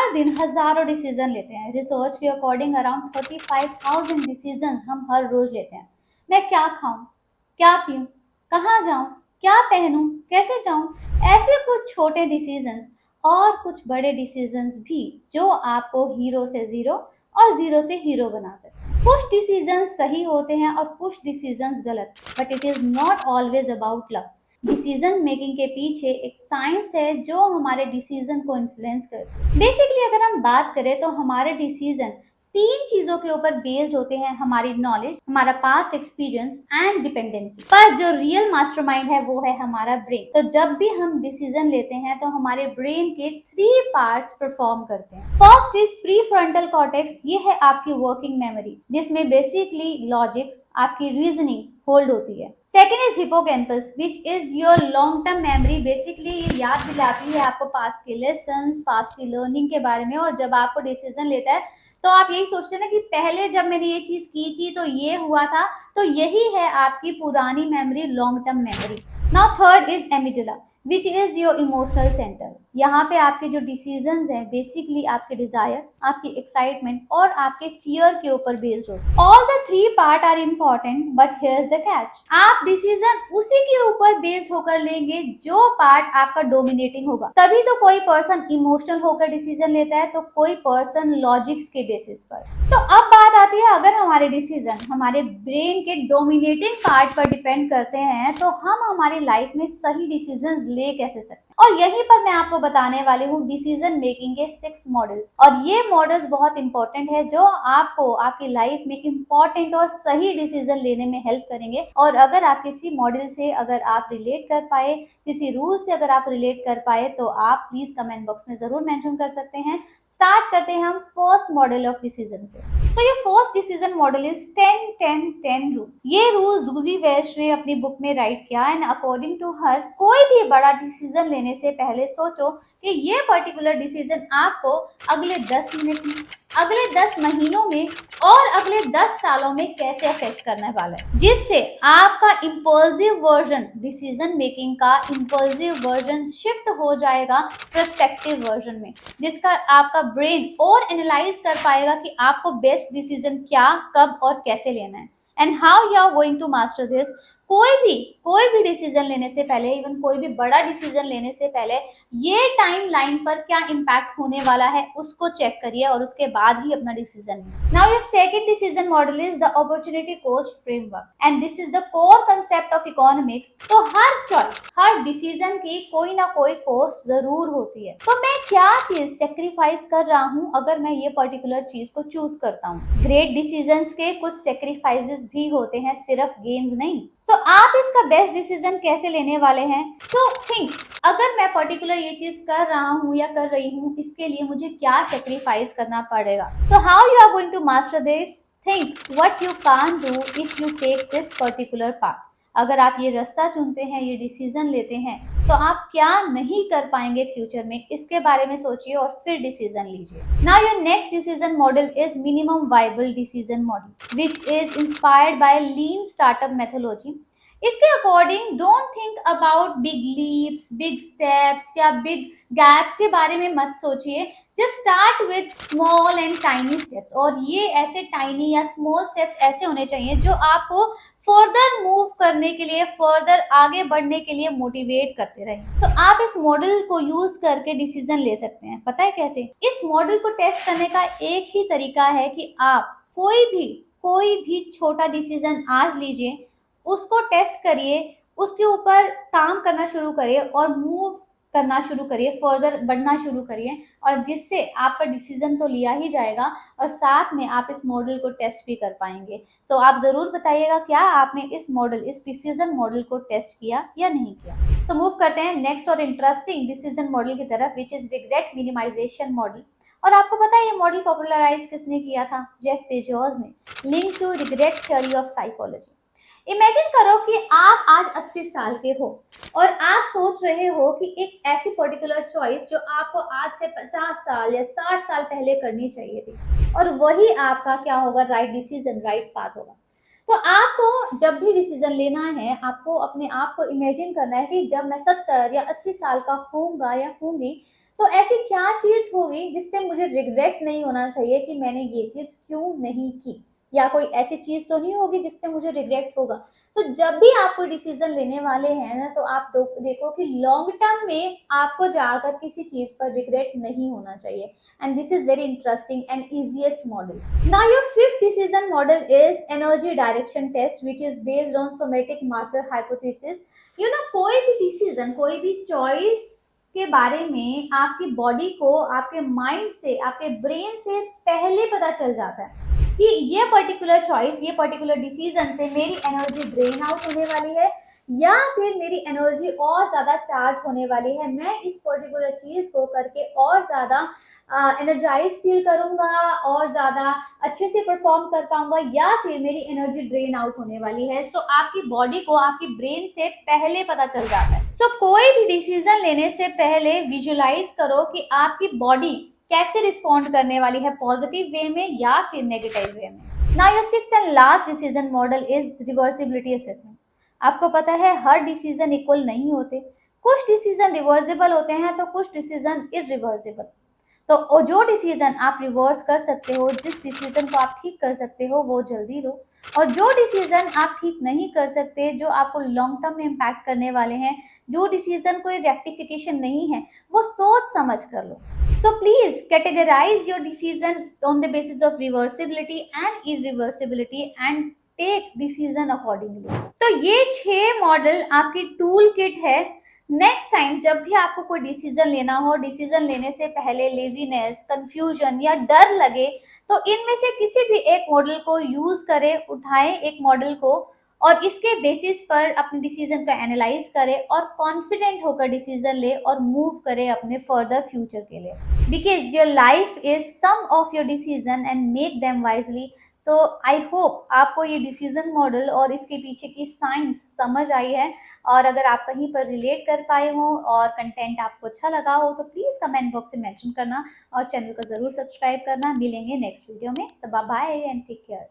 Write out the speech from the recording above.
हर दिन हजारों डिसीजन लेते हैं। रिसर्च के अकॉर्डिंग अराउंड 35,000 डिसीजन हम हर रोज लेते हैं। मैं क्या खाऊं, क्या पीऊं, कहाँ जाऊं, क्या पहनूं, कैसे जाऊं, ऐसे कुछ छोटे डिसीजंस और कुछ बड़े डिसीजंस भी जो आपको हीरो से जीरो और जीरो से हीरो बना सकते हैं। कुछ डिसीजंस सही होते हैं और कुछ डिसीजंस गलत, but it is not always about luck. Decision making के पीछे एक साइंस है जो हमारे डिसीजन को इन्फ्लुएंस करती है। बेसिकली अगर हम बात करें तो हमारे डिसीजन तीन चीजों के ऊपर बेस्ड होते हैं: हमारी नॉलेज, हमारा पास्ट एक्सपीरियंस एंड डिपेंडेंसी। पर जो रियल मास्टरमाइंड है वो है हमारा ब्रेन। तो जब भी हम डिसीजन लेते हैं तो हमारे ब्रेन के 3 पार्ट्स परफॉर्म करते हैं। First is pre frontal cortex. ये है आपकी वर्किंग मेमोरी, जिसमें बेसिकली लॉजिक्स, आपकी रीजनिंग होल्ड होती है। Second is hippocampus which is your long term memory. Basically ये याद दिलाती है आपको पास्ट के लेसन्स, पास्ट की लर्निंग के बारे में। और जब आपको डिसीजन लेता है तो आप यही सोचते हैं ना कि पहले जब मैंने ये चीज की थी तो ये हुआ था। तो यही है आपकी पुरानी memory, long term memory. Now third is amygdala which is your emotional centre. यहाँ पे आपके जो डिसीजंस हैं बेसिकली आपके डिजायर, आपकी एक्साइटमेंट और आपके फियर के ऊपर बेस्ड होते हैं। All the 3 part are important but here is the catch. आप डिसीजन उसी के ऊपर बेस्ड होकर लेंगे जो पार्ट आपका डोमिनेटिंग होगा। तभी तो कोई पर्सन इमोशनल होकर डिसीजन लेता है तो कोई पर्सन लॉजिक्स के बेसिस पर। तो अब बात आती है, अगर हमारे डिसीजन हमारे ब्रेन के डोमिनेटिंग पार्ट पर डिपेंड करते हैं तो हम हमारी लाइफ में सही डिसीजंस ले कैसे सकते हैं। और यहीं पर मैं आपको बताने वाली हूँ डिसीजन मेकिंग के 6 मॉडल्स। और ये मॉडल्स बहुत इंपॉर्टेंट है जो आपको आपकी लाइफ में इंपॉर्टेंट और सही डिसीजन लेने में हेल्प करेंगे। और अगर आप किसी मॉडल से अगर आप रिलेट कर पाए, किसी रूल से अगर आप रिलेट कर पाए तो आप प्लीज कमेंट बॉक्स में जरूर मेंशन कर सकते हैं। स्टार्ट करते हैं हम फर्स्ट मॉडल ऑफ डिसीजन से। सो ये first decision model is 10-10-10 rule. ये रूल जूजी वेल्श ने अपनी बुक में राइट किया एंड अकॉर्डिंग टू हर कोई भी बड़ा डिसीजन लेने से पहले सोचो कि ये पर्टिकुलर डिसीजन आपको अगले 10 मिनट में, अगले 10 महीनों में और अगले 10 सालों में कैसे अफेक्ट करने वाला है, जिससे आपका इम्पल्सिव वर्जन, डिसीजन मेकिंग का इम्पल्सिव वर्जन शिफ्ट हो जाएगा पर्सपेक्टिव वर्जन में, जिसका आपका ब्रेन और एनालाइज कर पाएगा कि आपको बेस्ट डिसीजन क्या, कब और कैसे लेना है and how you are going to master this. कोई भी डिसीजन लेने से पहले, इवन कोई भी बड़ा डिसीजन लेने से पहले ये टाइम लाइन पर क्या इम्पैक्ट होने वाला है उसको चेक करिए और उसके बाद ही अपना डिसीजन लीजिए। Now your second decision model is the opportunity cost framework and this is the core concept of economics. तो हर चॉइस, हर डिसीजन की कोई ना कोई कॉस्ट जरूर होती है। तो मैं क्या चीज सेक्रीफाइस कर रहा हूँ अगर मैं ये पर्टिकुलर चीज को चूज करता हूँ। ग्रेट डिसीजंस के कुछ सेक्रीफाइसेस भी होते हैं, सिर्फ गेन्स नहीं। सो आप इसका बेस्ट डिसीजन कैसे लेने वाले हैं? सो थिंक, अगर मैं पर्टिकुलर ये चीज कर रहा हूँ या कर रही हूँ, इसके लिए मुझे क्या सेक्रीफाइस करना पड़ेगा। So how you are going to master this? Think what you can do if you take this particular path. अगर आप ये रास्ता चुनते हैं, ये डिसीजन लेते हैं, तो आप क्या नहीं कर पाएंगे फ्यूचर में, इसके बारे में सोचिए और फिर डिसीजन लीजिए। Now your next decision model is minimum viable decision model which is inspired by lean startup methodology. इसके according don't think about big leaps, big steps या बिग गैप्स के बारे में मत सोचिए। Just start with small and tiny steps. और ये ऐसे टाइनी या स्मॉल स्टेप्स ऐसे होने चाहिए जो आपको फर्दर मूव करने के लिए, फर्दर आगे बढ़ने के लिए मोटिवेट करते रहे। सो आप इस मॉडल को यूज करके डिसीजन ले सकते हैं। पता है कैसे? इस मॉडल को टेस्ट करने का एक ही तरीका है कि आप कोई भी छोटा डिसीजन आज लीजिए, उसको टेस्ट करिए, उसके ऊपर काम करना शुरू करिए और मूव करना शुरू करिए, फर्दर बढ़ना शुरू करिए, और जिससे आपका डिसीजन तो लिया ही जाएगा और साथ में आप इस मॉडल को टेस्ट भी कर पाएंगे। सो आप जरूर बताइएगा क्या आपने इस डिसीजन मॉडल को टेस्ट किया या नहीं किया। सो मूव करते हैं नेक्स्ट और इंटरेस्टिंग डिसीजन मॉडल की तरफ which is regret minimisation model. और आपको पता है ये मॉडल पॉपुलराइज किसने किया था? जेफ बेजोस ने। Link to regret theory of psychology. Imagine करो कि आप आज 80 साल के हो और आप सोच रहे हो कि एक ऐसी पर्टिकुलर चॉइस जो आपको आज से 50 साल या 60 साल पहले करनी चाहिए थी, और वही आपका क्या होगा? राइट डिसीजन, राइट पाथ होगा। तो आपको जब भी डिसीजन लेना है, आपको अपने आप को इमेजिन करना है कि जब मैं 70 या 80 साल का होऊंगा या होंगी तो ऐसी क्या चीज होगी जिससे मुझे रिग्रेट नहीं होना चाहिए कि मैंने ये चीज क्यों नहीं की, या कोई ऐसी चीज तो नहीं होगी जिससे मुझे रिग्रेट होगा। सो जब भी आप कोई डिसीजन लेने वाले हैं ना, तो आप देखो कि लॉन्ग टर्म में आपको जाकर किसी चीज पर रिग्रेट नहीं होना चाहिए। And this is very interesting and easiest model. Now your fifth decision model is energy direction test, which is based on somatic marker hypothesis. You know, कोई भी डिसीजन, कोई भी चॉइस के बारे में आपकी बॉडी को आपके माइंड से, आपके ब्रेन से पहले पता चल जाता है कि ये पर्टिकुलर चॉइस, ये पर्टिकुलर डिसीजन से मेरी एनर्जी ड्रेन आउट होने वाली है या फिर मेरी एनर्जी और ज्यादा चार्ज होने वाली है। मैं इस पर्टिकुलर चीज को करके और ज्यादा एनर्जाइज फील करूंगा और ज्यादा अच्छे से परफॉर्म कर पाऊंगा, या फिर मेरी एनर्जी ड्रेन आउट होने वाली है। सो आपकी बॉडी को आपकी ब्रेन से पहले पता चल जाता है। सो कोई भी डिसीजन लेने से पहले विजुलाइज करो कि आपकी बॉडी कैसे रिस्पॉन्ड करने वाली है, पॉजिटिव वे में या फिर नेगेटिव वे में। Now your sixth and last decision model is reversibility assessment. आपको पता है हर डिसीजन इक्वल नहीं होते, कुछ डिसीजन रिवर्सिबल होते हैं तो कुछ डिसीजन इरिवर्सिबल। तो जो डिसीजन आप रिवर्स कर सकते हो, जिस डिसीजन को आप ठीक कर सकते हो, वो जल्दी लो। और जो डिसीजन आप ठीक नहीं कर सकते, जो आपको लॉन्ग टर्म में इम्पैक्ट करने वाले हैं, जो डिसीजन कोई रेक्टिफिकेशन नहीं है, वो सोच समझ कर लो। So please categorise your decision on the basis of reversibility and irreversibility and take decision accordingly. तो ये 6 मॉडल आपकी टूल किट है। नेक्स्ट टाइम जब भी आपको कोई डिसीजन लेना हो, डिसीजन लेने से पहले लेजीनेस, कंफ्यूजन या डर लगे, तो इनमें से किसी भी एक मॉडल को यूज करें, उठाएं एक मॉडल को और इसके बेसिस पर अपने डिसीजन को एनालाइज करें और कॉन्फिडेंट होकर डिसीजन ले और मूव करें अपने फर्दर फ्यूचर के लिए। Because your life is sum of your decision and make them wisely. So I hope आपको ये डिसीजन मॉडल और इसके पीछे की साइंस समझ आई है, और अगर आप कहीं पर रिलेट कर पाए हो और कंटेंट आपको अच्छा लगा हो तो प्लीज कमेंट बॉक्स में मेंशन करना और चैनल को जरूर सब्सक्राइब करना। मिलेंगे नेक्स्ट वीडियो में। सब बाय एंड टेक केयर।